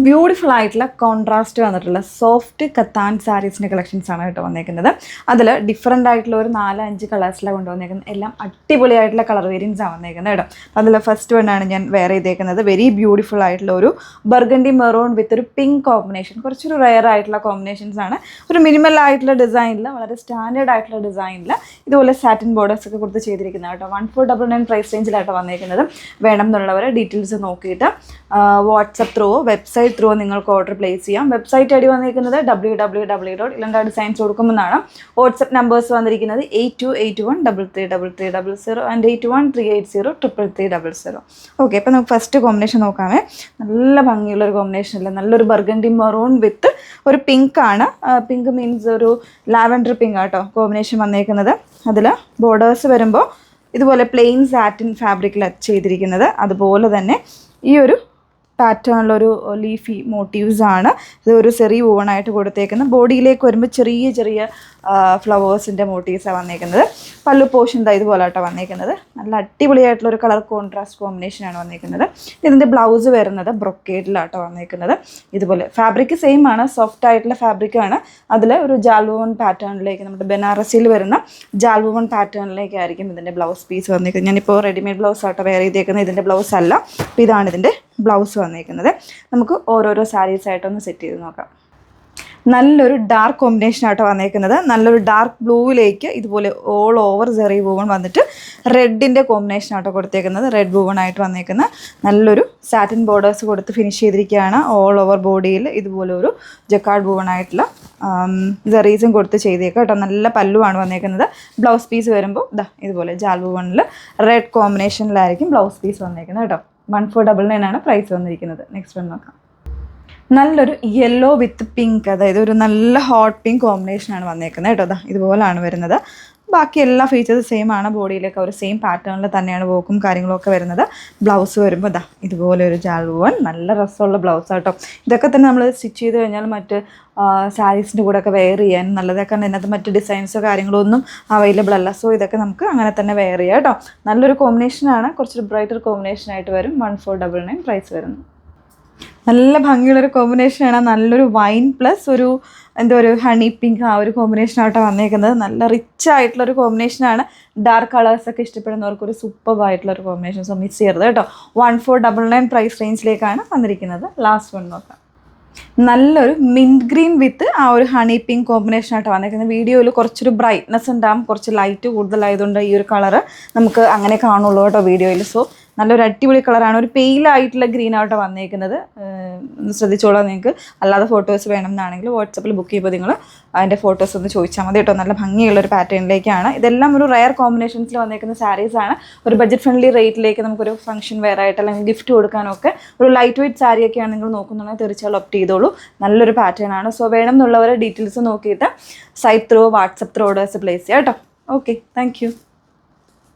Beautiful ആയിട്ടുള്ള contrast വന്നിട്ടുള്ള soft കത്താൻ സാരീസിൻ്റെ കളക്ഷൻസാണ് കേട്ടോ വന്നേക്കുന്നത്. അതിൽ ഡിഫറെൻ്റ് ആയിട്ടുള്ള ഒരു 4-5 കളേഴ്സിലാണ് കൊണ്ടുവന്നേക്കുന്നത്. എല്ലാം അടിപൊളിയായിട്ടുള്ള കളർ വേരിയൻസാണ് വന്നേക്കുന്നത് കേട്ടോ. അതിൽ ഫസ്റ്റ് വണ്ണാണ് ഞാൻ വെയർ ചെയ്തേക്കുന്നത്. വെരി ബ്യൂട്ടിഫുൾ ആയിട്ടുള്ള ഒരു ബർഗണ്ടി മെറൂൺ വിത്ത് ഒരു പിങ്ക് കോമ്പിനേഷൻ. കുറച്ചൊരു റെയർ ആയിട്ടുള്ള കോമ്പിനേഷൻസ് ആണ്. ഒരു മിനിമൽ ആയിട്ടുള്ള ഡിസൈനിൽ, വളരെ സ്റ്റാൻഡേർഡ് ആയിട്ടുള്ള ഡിസൈനിൽ ഇതുപോലെ സാറ്റിൻ ബോർഡേഴ്സ് ഒക്കെ കൊടുത്ത് ചെയ്തിരിക്കുന്നത് കേട്ടോ. 1499 പ്രൈസ് റേഞ്ചിലായിട്ട് വന്നേക്കുന്നത്. വേണം എന്നുള്ളവർ ഡീറ്റെയിൽസ് നോക്കിയിട്ട് വാട്സപ്പ് ത്രൂ വെബ്സൈറ്റ് ത്രൂ നിങ്ങൾക്ക് ഓർഡർ പ്ലേസ് ചെയ്യാം. വെബ്സൈറ്റ് ഐ ഡി വന്നിരിക്കുന്നത് www.ilanka.designs.com. വാട്സപ്പ് നമ്പേഴ്സ് വന്നിരിക്കുന്നത് 8281333300 ആൻഡ് 8138033300. ഓക്കെ, അപ്പോൾ നമുക്ക് ഫസ്റ്റ് കോമ്പിനേഷൻ നോക്കാമേ. നല്ല ഭംഗിയുള്ളൊരു കോമ്പിനേഷൻ അല്ലേ. നല്ലൊരു ബർഗണ്ടി മെറൂൺ വിത്ത് ഒരു പിങ്ക് ആണ്. പിങ്ക് മീൻസ് ഒരു ലാവൻഡർ പിങ്ക് ആട്ടോ കോമ്പിനേഷൻ വന്നേക്കുന്നത്. അതിൽ ബോർഡേഴ്സ് വരുമ്പോൾ ഇതുപോലെ പ്ലെയിൻ സാറ്റിൻ ഫാബ്രിക്കിൽ ചെയ്തിരിക്കുന്നത്. അതുപോലെ തന്നെ ഈ ഒരു പാറ്റേണിലൊരു ലീഫി മോട്ടീവ്സ് ആണ്. ഇത് ഒരു സെറി വൂവണായിട്ട് കൊടുത്തേക്കുന്നത്. ബോഡിയിലേക്ക് വരുമ്പോൾ ചെറിയ ചെറിയ ഫ്ലവേഴ്സിൻ്റെ മോട്ടീവ്സാണ് വന്നേക്കുന്നത്. പല്ലു പോർഷൻ ഇതുപോലെ ആട്ടോ വന്നേക്കുന്നത്. നല്ല അടിപൊളിയായിട്ടുള്ളൊരു കളർ കോൺട്രാസ്റ്റ് കോമ്പിനേഷനാണ് വന്നേക്കുന്നത്. ഇതിൻ്റെ ബ്ലൗസ് വരുന്നത് ബ്രൊക്കേഡിലാട്ടോ വന്നേക്കുന്നത്. ഇതുപോലെ ഫാബ്രിക് സെയിം ആണ്, സോഫ്റ്റ് ആയിട്ടുള്ള ഫാബ്രിക്കാണ്. അതിൽ ഒരു ജാൽവുവൺ പാറ്റേണിലേക്ക്, നമ്മുടെ ബനാറസിയിൽ വരുന്ന ജാൽവുവൺ പാറ്റേണിലേക്കായിരിക്കും ഇതിൻ്റെ ബ്ലൗസ് പീസ് വന്നേക്കുന്നത്. ഞാനിപ്പോൾ റെഡിമെയ്ഡ് ബ്ലൗസ് ആട്ടോ വെയർ ചെയ്തേക്കുന്നത്. ഇതിൻ്റെ ബ്ലൗസ് അല്ല. അപ്പോൾ ഇതാണ് ഇതിൻ്റെ ബ്ലൗസ് വന്നേക്കുന്നത്. നമുക്ക് ഓരോരോ സാരീസായിട്ടൊന്ന് സെറ്റ് ചെയ്ത് നോക്കാം. നല്ലൊരു ഡാർക്ക് കോമ്പിനേഷൻ ആട്ടോ വന്നേക്കുന്നത്. നല്ലൊരു ഡാർക്ക് ബ്ലൂവിലേക്ക് ഇതുപോലെ ഓൾ ഓവർ സെറി വൂവൺ വന്നിട്ട് റെഡിൻ്റെ കോമ്പിനേഷൻ ആട്ടോ കൊടുത്തേക്കുന്നത്. റെഡ് വൂവൺ ആയിട്ട് വന്നേക്കുന്ന നല്ലൊരു സാറ്റിൻ ബോർഡേഴ്സ് കൊടുത്ത് ഫിനിഷ് ചെയ്തിരിക്കുകയാണ്. ഓൾ ഓവർ ബോഡിയിൽ ഇതുപോലെ ഒരു ജക്കാർഡ് വൂവൺ ആയിട്ടുള്ള സെറീസും കൊടുത്ത് ചെയ്തേക്കാം കേട്ടോ. നല്ല പല്ലുവാണ് വന്നേക്കുന്നത്. ബ്ലൗസ് പീസ് വരുമ്പോൾ ഇതുപോലെ ജാൽ വൂവണിൽ റെഡ് കോമ്പിനേഷനിലായിരിക്കും ബ്ലൗസ് പീസ് വന്നേക്കുന്നത് കേട്ടോ. 1499 ആണ് പ്രൈസ് വന്നിരിക്കുന്നത്. നെക്സ്റ്റ് വൺ നോക്കാം. നല്ലൊരു യെല്ലോ വിത്ത് പിങ്ക്, അതായത് ഒരു നല്ല ഹോട്ട് പിങ്ക് കോമ്പിനേഷനാണ് വന്നേക്കുന്നത് കേട്ടോ. ഇതുപോലാണ് വരുന്നത്. ബാക്കി എല്ലാ ഫീച്ചേഴ്സും സെയിം ആണ്. ബോഡിയിലേക്ക് ഒരു സെയിം പാറ്റേണിൽ തന്നെയാണ് വർക്കും കാര്യങ്ങളൊക്കെ വരുന്നത്. ബ്ലൗസ് വരുമ്പോൾ ഇതുപോലെ ഒരു ജാൽവുവൺ, നല്ല രസമുള്ള ബ്ലൗസ് ആട്ടോ. ഇതൊക്കെ തന്നെ നമ്മൾ സ്റ്റിച്ച് ചെയ്ത് കഴിഞ്ഞാൽ മറ്റ് സാരീസിൻ്റെ കൂടെ ഒക്കെ വെയർ ചെയ്യാൻ നല്ലതൊക്കെ. ഇതിനകത്ത് മറ്റ് ഡിസൈൻസോ കാര്യങ്ങളോ ഒന്നും അവൈലബിൾ അല്ല. സോ ഇതൊക്കെ നമുക്ക് അങ്ങനെ തന്നെ വെയർ ചെയ്യാം കേട്ടോ. നല്ലൊരു കോമ്പിനേഷനാണ്. കുറച്ചൊരു ബ്രൈറ്റർ കോമ്പിനേഷനായിട്ട് വരും. 1499 പ്രൈസ് വരുന്നു. നല്ല ഭംഗിയുള്ളൊരു കോമ്പിനേഷനാണ്. നല്ലൊരു വൈൻ പ്ലസ് ഒരു ഒരു ഹണി പിങ്ക്, ആ ഒരു കോമ്പിനേഷനായിട്ടാണ് വന്നേക്കുന്നത്. നല്ല റിച്ച് ആയിട്ടുള്ളൊരു കോമ്പിനേഷനാണ്. ഡാർക്ക് കളേഴ്സൊക്കെ ഇഷ്ടപ്പെടുന്നവർക്കൊരു സൂപ്പർബായിട്ടുള്ളൊരു കോമ്പിനേഷൻ. സോ മിസ് ചെയ്യരുത് കേട്ടോ. 1499 പ്രൈസ് റേഞ്ചിലേക്കാണ് വന്നിരിക്കുന്നത്. ലാസ്റ്റ് വൺ നോക്കാം. നല്ലൊരു മിൻറ്റ് ഗ്രീൻ വിത്ത് ആ ഒരു ഹണി പിങ്ക് കോമ്പിനേഷനായിട്ട് വന്നേക്കുന്നത്. വീഡിയോയിൽ കുറച്ചൊരു ബ്രൈറ്റ്നെസ് ഉണ്ടാകും, കുറച്ച് ലൈറ്റ് കൂടുതലായതുകൊണ്ട് ഈ ഒരു കളറ് നമുക്ക് അങ്ങനെ കാണുള്ളൂ കേട്ടോ വീഡിയോയിൽ. സോ നല്ലൊരു അടിപൊളി കളറാണ്. ഒരു പെയിലായിട്ടുള്ള ഗ്രീൻ ആയിട്ട് വന്നേക്കുന്നത്. ശ്രദ്ധിച്ചോളാം. നിങ്ങൾക്ക് അല്ലാതെ ഫോട്ടോസ് വേണം എന്നാണെങ്കിൽ വാട്സപ്പിൽ ബുക്ക് ചെയ്യുമ്പോൾ നിങ്ങൾ അതിൻ്റെ ഫോട്ടോസ് ഒന്ന് ചോദിച്ചാൽ മതി കേട്ടോ. നല്ല ഭംഗിയുള്ളൊരു പാറ്റേണിലേക്കാണ്. ഇതെല്ലാം ഒരു റെയർ കോമ്പിനേഷൻസിൽ വന്നേക്കുന്ന സാരീസാണ്. ഒരു ബഡ്ജറ്റ് ഫ്രണ്ട്ലി റേറ്റിലേക്ക് നമുക്കൊരു ഫംഗ്ഷൻ വെയർ ആയിട്ട് അല്ലെങ്കിൽ ഗിഫ്റ്റ് കൊടുക്കാനൊക്കെ ഒരു ലൈറ്റ് വെയ്റ്റ് സാരിയൊക്കെയാണ് നിങ്ങൾ നോക്കുന്നുണ്ടെങ്കിൽ തീർച്ചയായും ഓപ്റ്റ് ചെയ്തോളൂ. നല്ലൊരു പാറ്റേൺ ആണ്. സോ വേണം എന്നുള്ളവർ ഡീറ്റെയിൽസ് നോക്കിയിട്ട് site through WhatsApp through orders place ചെയ്യാം കേട്ടോ. Okay, thank U.